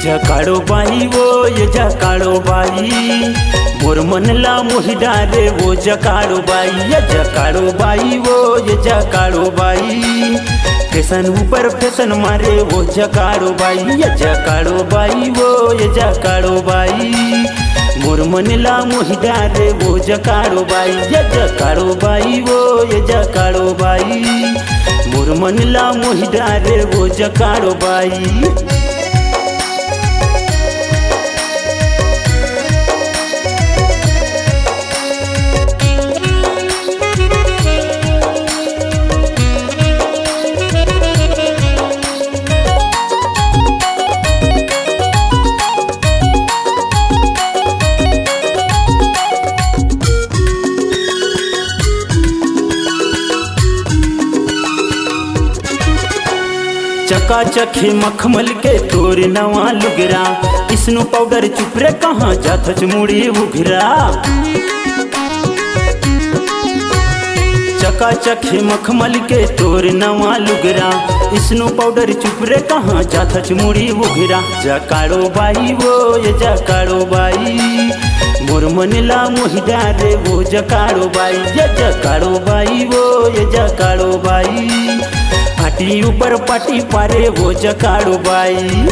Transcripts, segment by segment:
जकाड़ो बाई वो ये जकाड़ो बाई मोर मनला मोहि डारे वो जकाड़ो बाई ये जकाड़ो बाई वो ये जकाड़ो बाई फैशन ऊपर फैशन मारे वो जकाड़ो बाई ये जकाड़ो बाई वो ये जकाड़ो बाई मोर मनला मोहि डारे वो जकाड़ो बाई ये जकाड़ो बाई वो ये जकाड़ो बाई मोर मनला मोहि डारे वो जकाड़ो बाई। चकाचक मखमल के तोर नवा लुगरा इसनु पाउडर चुपरे कहाँ जाथच मुड़ी उघरा चकाचक मखमल के तोर नवा लुगरा इसनु पाउडर चुपरे कहाँ जाथच मुड़ी उघरा जकाड़ो बाई वो ये जकाड़ो बाई मोर मनला मोहि डारे वो जकाड़ो बाई ये जकाड़ो बाई वो ये जकाड़ो बाई पाटी ऊपर पाटी पारे वो जकाड़ो बाई।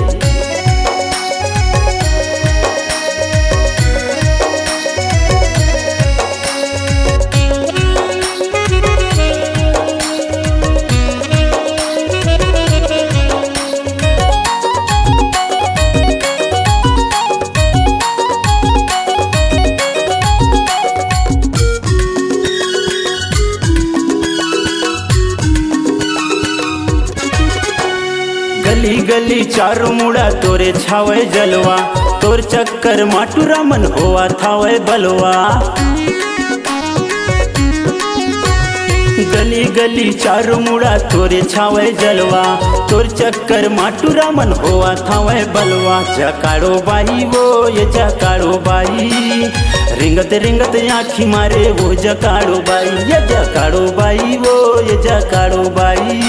गली गली चारों मुड़ा तोरे छावे जलवा तोर चक्कर माटूरा मन होआ थावे बलवा गली गली चारों मुड़ा तोरे छावे जलवा तोर चक्कर माटूरा मन होआ थावे बलवा जकाड़ो बाई वो ये जकाड़ो बाई रिंगत रिंगत आँखी मारे वो जकाड़ो बाई ये जकाड़ो बाई वो ये जकाड़ो बाई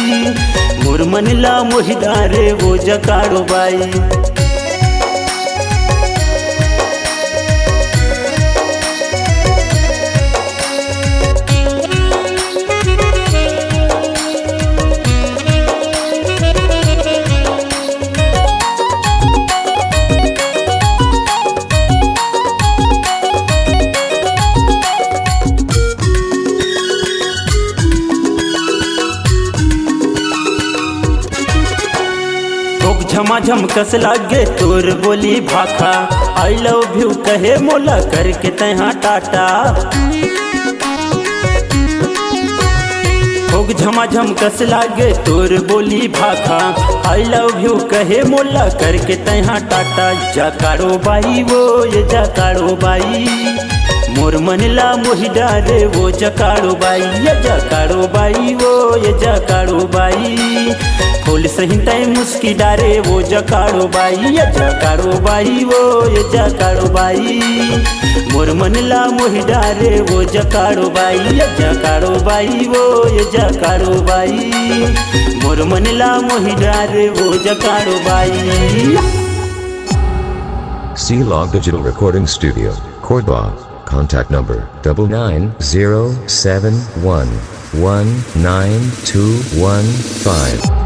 मोर मनला मोहि डारे वो जकाड़ो बाई। झमाझम कस लागे तोर बोली भाखा आई लव यू कहे मोला करके तैहा टाटा होग झमाझम कस लागे तोर बोली भाखा आई लव यू कहे मोला करके तैहा टाटा जकाड़ो बाई वो ये जकाड़ो बाई मोर मनला मोहि डारे वो जकाड़ो बाई ये जकाड़ो बाई वो ये जकाड़ो बाई फूल सही तय मुस्की डारे वो जकाड़ो बाई ये जकाड़ो बाई वो ये जकाड़ो बाई मोर मनला मोहि डारे वो जकाड़ो बाई ये जकाड़ो बाई वो ये जकाड़ो बाई मोर मनला मोहि डारे वो जकाड़ो बाई। C-Log Digital Recording Studio, Cordoba. Contact number 99071192115.